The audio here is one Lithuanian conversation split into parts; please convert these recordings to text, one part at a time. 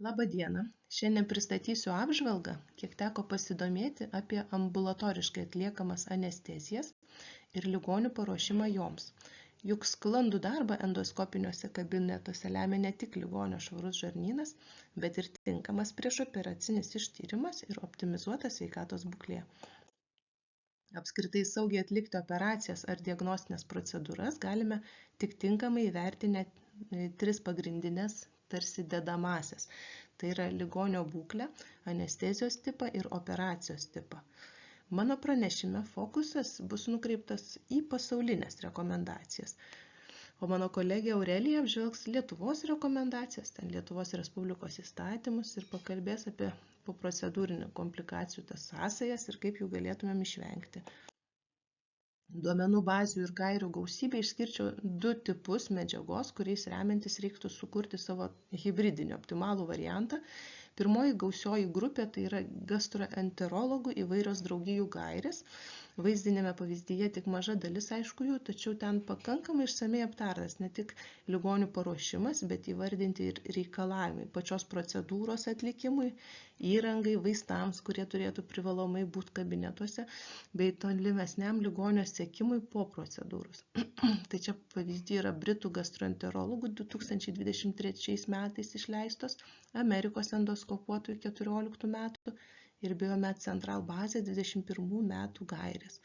Labą dieną. Šiandien pristatysiu apžvalgą, kiek teko pasidomėti apie ambulatoriškai atliekamas anestezijas ir ligonių paruošimą joms. Juk sklandų darbą endoskopiniuose kabinetuose lemia ne tik ligonio švarus žarnynas, bet ir tinkamas priešoperacinis ištyrimas ir optimizuota sveikatos būklė. Apskritai saugiai atlikti operacijas ar diagnostinės procedūras galime tik tinkamai įvertinę tris pagrindinės tarsi dedamąsias. Tai yra ligonio būklę, anestezijos tipą ir operacijos tipą. Mano pranešime fokusas bus nukreiptas į pasaulinės rekomendacijas, o mano kolegė Aurelija apžvelgs Lietuvos rekomendacijas, Lietuvos Respublikos įstatymus ir pakalbės apie poprocedūrinių komplikacijų tas sąsajas ir kaip jų galėtumėm išvengti. Duomenų bazių ir gairių gausybę išskirčiau du tipus medžiagos, kuriais remiantis reiktų sukurti savo hibridinį optimalų variantą. Pirmoji gausioji grupė tai yra gastroenterologų įvairios draugijų gairės. Vaizdinėme pavyzdyje tik maža dalis aišku jų, tačiau ten pakankamai išsamei aptartas ne tik ligonių paruošimas, bet įvardinti ir reikalavimai pačios procedūros atlikimui, įrangai, vaistams, kurie turėtų privalomai būti kabinetuose, bei tolimesniam ligonio sekimui po procedūros. Tai čia pavyzdį yra Britų gastroenterologų 2023 metais išleistos, Amerikos endoskopuotojų 14 metų ir Biomed Central bazė 21 metų gairės.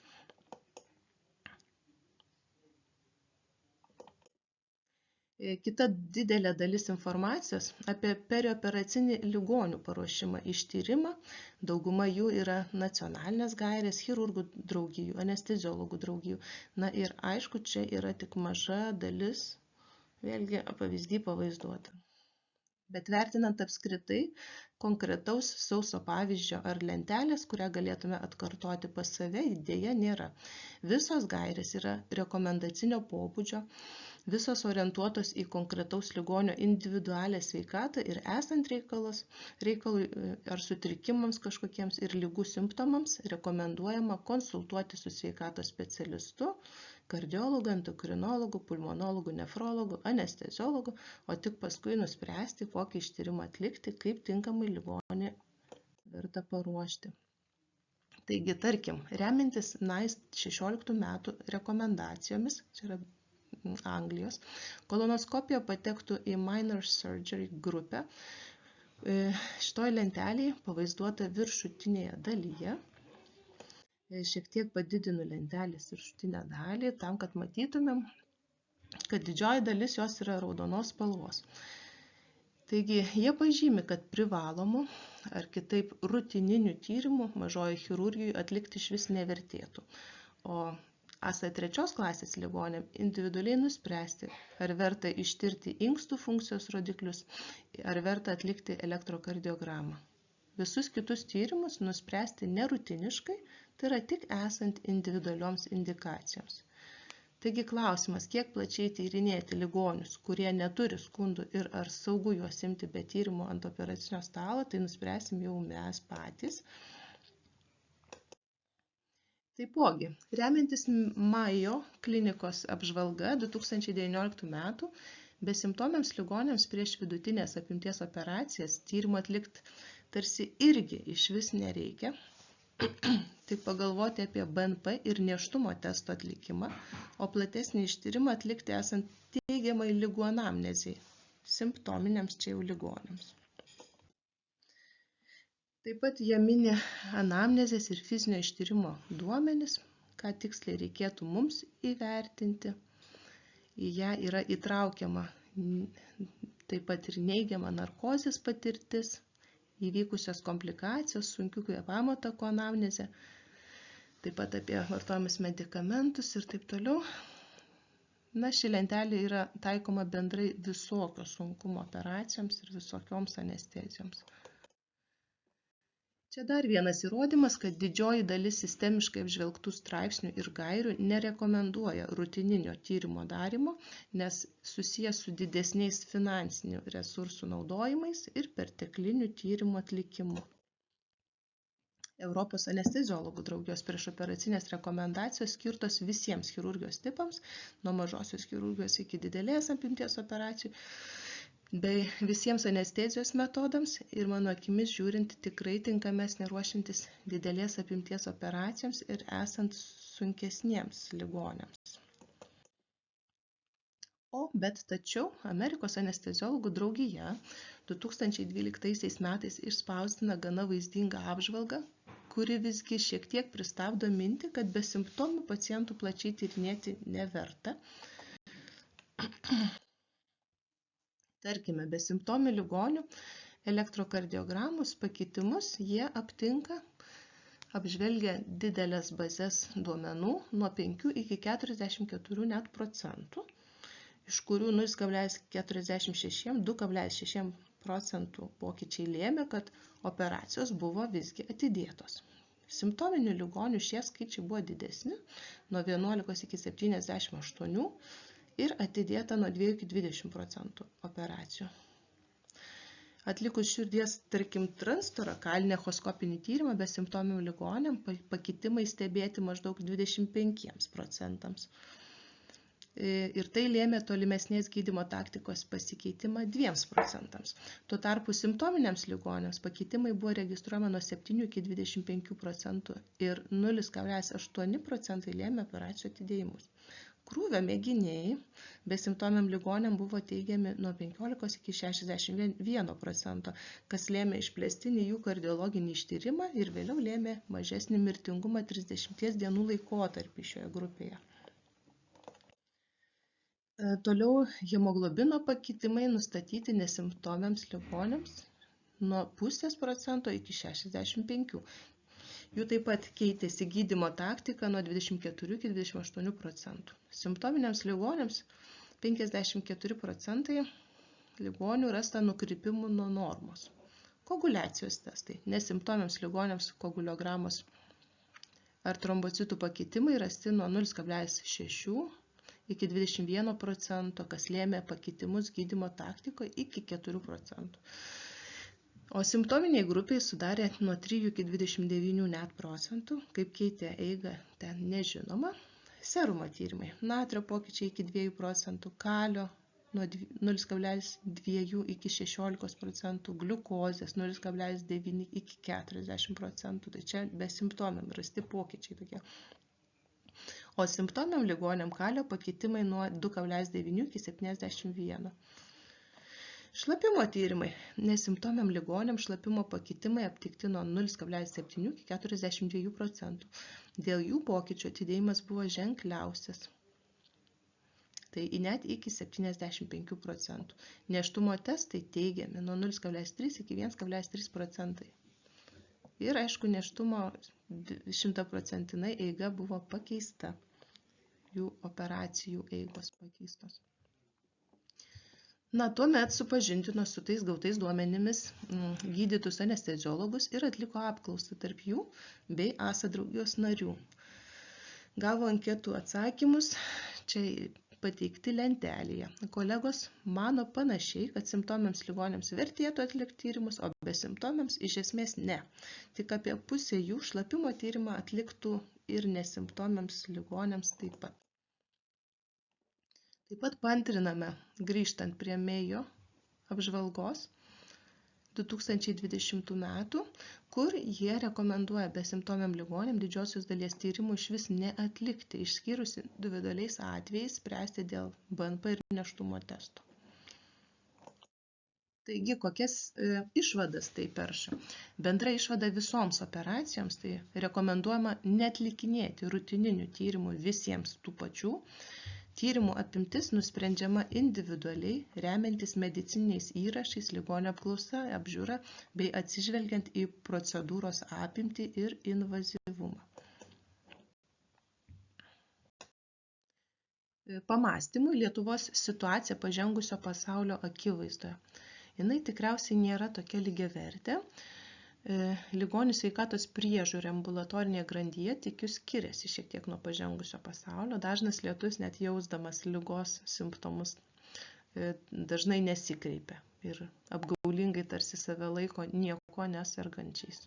Kita didelė dalis informacijos apie perioperacinį ligonių paruošimą ištyrimą. Dauguma jų yra nacionalinės gairės, chirurgų draugijų, anesteziologų draugijų. Na ir aišku, čia yra tik maža dalis, vėlgi pavyzdį pavaizduota. Bet vertinant apskritai, konkretaus sauso pavyzdžio ar lentelės, kurią galėtume atkartoti pas save, dėja nėra. Visos gairės yra rekomendacinio pobūdžio, visos orientuotos į konkretaus ligonio individualią sveikatą ir esant reikalui ar sutrikimams kažkokiems ir ligų simptomams rekomenduojama konsultuoti su sveikatos specialistu, kardiologu, endokrinologu, pulmonologu, nefrologu, anesteziologu, o tik paskui nuspręsti, kokį ištyrimą atlikti, kaip tinkamai ligonį verta paruošti. Taigi, tarkim, remintis NICE 16 metų rekomendacijomis, čia yra Anglijos, kolonoskopija patektų į minor surgery grupę. Šitoj lentelėje pavaizduota viršutinėje dalyje. Šiek tiek padidinu lentelės viršutinę dalį, tam, kad matytumėm, kad didžioji dalis jos yra raudonos spalvos. Taigi, jie pažymi, kad privalomų ar kitaip rutininių tyrimų mažoji chirurgijai atlikti išvis nevertėtų. O esant 3 klasės ligonėm individualiai nuspręsti, ar verta ištirti inkstų funkcijos rodiklius, ar verta atlikti elektrokardiogramą. Visus kitus tyrimus nuspręsti nerutiniškai, tai yra tik esant individualioms indikacijoms. Taigi klausimas, kiek plačiai tyrinėti ligonius, kurie neturi skundų ir ar saugu juos imti be tyrimo ant operacinio stalo, tai nuspręsim jau mes patys. Taipogi, remiantis Mayo klinikos apžvalga 2019 metų, besimptomiams ligonėms prieš vidutinės apimties operacijas tyrimo atlikti tarsi irgi išvis nereikia. Tik pagalvoti apie BNP ir nėštumo testo atlikimą, o platesnį ištyrimą atlikti esant teigiamai ligų anamnezijai, simptominiams čia jau ligonėms. Taip pat jie mini anamnezės ir fizinio ištyrimo duomenis, ką tiksliai reikėtų mums įvertinti. Į ją yra įtraukiama taip pat ir neigiama narkozės patirtis, įvykusios komplikacijos, sunkių kvėpavimo takų anamnezė, taip pat apie vartojamus medikamentus ir taip toliau. Na, ši lentelė yra taikoma bendrai visokio sunkumo operacijoms ir visokioms anestezijoms. Čia dar vienas įrodymas, kad didžioji dalis sistemiškai apžvelgtų straipsnių ir gairių nerekomenduoja rutininio tyrimo darymo, nes susijęs su didesniais finansinių resursų naudojimais ir perteklinių tyrimų atlikimu. Europos anesteziologų draugijos priešoperacinės rekomendacijos skirtos visiems chirurgijos tipams, nuo mažosios chirurgijos iki didelės apimties operacijų. bei visiems anestezijos metodams ir mano akimis žiūrint tikrai tinkamesnė ruošiantis didelės apimties operacijoms ir esant sunkesniems ligoniams. Tačiau Amerikos anesteziologų draugija 2012 metais išspausdina gana vaizdingą apžvalgą, kuri visgi šiek tiek pristabdo mintį, kad be simptomų pacientų plačiai tyrinėti neverta. Tarkime, be simptomių ligonių elektrokardiogramos pakitimus jie aptinka, apžvelgia didelės bazės duomenų nuo 5 iki 44 net procentų, iš kurių 0,46, 2,6 procentų pokyčiai lėmė, kad operacijos buvo visgi atidėtos. Simptominių ligonių šie skaičiai buvo didesni, nuo 11 iki 78 ir atidėta nuo 2 iki 20 procentų operacijų. Atlikus širdies, tarkim, transtorakalį echoskopinį tyrimą be simptominių ligoniam pakitimai stebėti maždaug 25 procentams. Ir tai lėmė tolimesnės gydymo taktikos pasikeitimą 2 procentams. Tuo tarpu simptominiams ligoniams pakeitimai buvo registruojama nuo 7 iki 25 procentų ir 0,8 procentai lėmė operacijų atidėjimus. Krūvio mėginiai besimptomiam ligoniam buvo teigiami nuo 15 iki 61 procento, kas lėmė išplėstinį jų kardiologinį ištyrimą ir vėliau lėmė mažesnį mirtingumą 30 dienų laikotarpį šioje grupėje. Toliau hemoglobino pakitimai nustatyti nesimptomiams ligoniams nuo 0,5% iki 65%. Jų taip pat keitėsi gydymo taktika nuo 24 iki 28 procentų. Simptominiams ligoniams 54 procentai ligonių rasta nukrypimų nuo normos. Koaguliacijos testai. Nesimptomiams ligoniams koaguliogramos ar trombocitų pakitimai rasti nuo 0,6 iki 21 procento, kas lėmė pakitimus gydymo taktikoje iki 4 procentų. O simptominiai grupiai sudarė nuo 3 iki 29 net procentų, kaip keitė eigą ten nežinoma. Serumo tyrimai. Natrio pokyčiai iki 2 procentų, kalio nuo 0,2 iki 16 procentų, gliukozės 0,9 iki 40 procentų. Tai čia be simptomiam rasti pokyčiai tokie. O simptomiam ligoniam kalio pakitimai nuo 2,9 iki 71. Šlapimo tyrimai. Nesimptomiam ligoniam šlapimo pakitimai aptikti nuo 0,7 iki 42 procentų. Dėl jų pokyčio atidėjimas buvo ženkliausias. Tai net iki 75 procentų. Nėštumo testai teigiami nuo 0,3 iki 1,3 procentai. Ir aišku, nėštumo 100% eiga buvo pakeista. Jų operacijų eigos pakeistos. Tuomet supažindino su tais gautais duomenimis gydytus anesteziologus ir atliko apklausą tarp jų bei ASA draugijos narių. Gavo anketų atsakymus, čia pateikti lentelėje. Kolegos mano panašiai, kad simptomiams ligoniams vertėtų atlikti tyrimus, o besimptomiams iš esmės ne. Tik apie pusę jų šlapimo tyrimą atliktų ir nesimptomiams ligoniams taip pat. Taip pat paantriname, grįžtant prie Mayo apžvalgos 2020 metų, kur jie rekomenduoja besimptomiam ligoniam didžiosios dalies tyrimų išvis neatlikti, išskyrus individualiais atvejais spręsti dėl BNP ir nėštumo testo. Taigi, kokias išvadas tai perša? Bendra išvada visoms operacijoms, tai rekomenduojama neatlikinėti rutininių tyrimų visiems tų pačių. Tyrimų apimtis nusprendžiama individualiai, remiantis medicininiais įrašais, ligonio apklausa, apžiūra, bei atsižvelgiant į procedūros apimtį ir invazyvumą. Pamąstymui Lietuvos situacija pažengusio pasaulio akivaizdoje. Jinai tikriausiai nėra tokia lygiavertė. Ligonių sveikatos priežiūra ambulatorinėje grandyje tikiu skiriasi šiek tiek nuo pažengusio pasaulio. Dažnas lietuvis net jausdamas ligos simptomus dažnai nesikreipia ir apgaulingai tarsi save laiko nieko nesergančiais.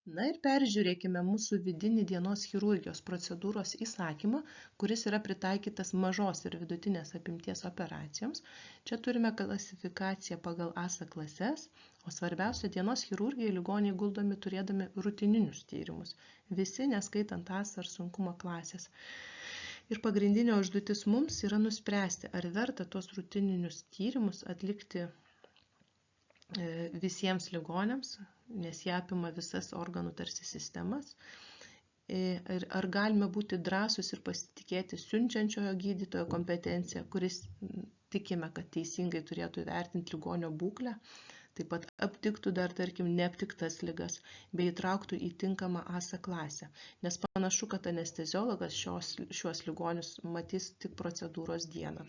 Na ir peržiūrėkime mūsų vidinį dienos chirurgijos procedūros įsakymą, kuris yra pritaikytas mažos ir vidutinės apimties operacijoms. Čia turime klasifikaciją pagal ASA klases, o svarbiausia, dienos chirurgijai ligoniai guldomi turėdami rutininius tyrimus, visi neskaitant ASA ar sunkumo klasės. Ir pagrindinė užduotis mums yra nuspręsti, ar verta tos rutininius tyrimus atlikti visiems ligoniams, nes jie apima visas organų tarsi sistemas. Ar galime būti drąsūs ir pasitikėti siunčiančiojo gydytojo kompetenciją, kuris tikime, kad teisingai turėtų įvertinti ligonio būklę, taip pat aptiktų dar, tarkim, neaptiktas ligas, bei įtrauktų į tinkamą ASA klasę, nes panašu, kad anesteziologas šiuos ligonius matys tik procedūros dieną.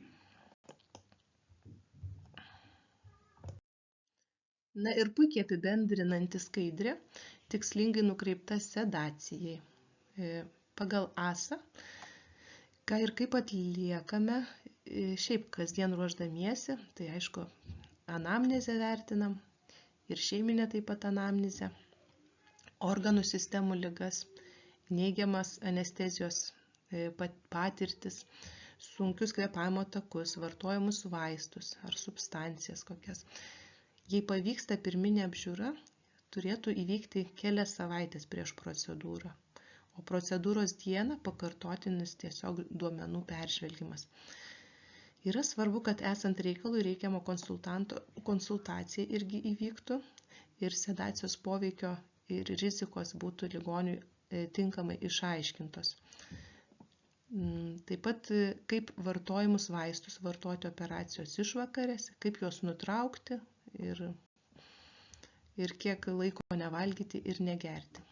Na ir puikiai apibendrinanti skaidrė, tikslingai nukreipta sedacijai. Pagal ASA, ką ir kaip atliekame, šiaip kasdien ruošdamiesi, tai aišku, anamnezę vertinam ir šeiminę taip pat anamnezę, organų sistemų ligas, neigiamas anestezijos patirtis, sunkius kvėpavimo takus, vartojamus vaistus ar substancijas kokias. Jei pavyksta pirminė apžiūra, turėtų įvykti kelias savaitės prieš procedūrą, o procedūros dieną pakartotinis tiesiog duomenų peržvelgimas. Yra svarbu, kad esant reikalui reikiamo konsultacija irgi įvyktų ir sedacijos poveikio ir rizikos būtų ligoniui tinkamai išaiškintos. Taip pat kaip vartojimus vaistus vartoti operacijos išvakarėse, kaip juos nutraukti ir kiek laiko nevalgyti ir negerti.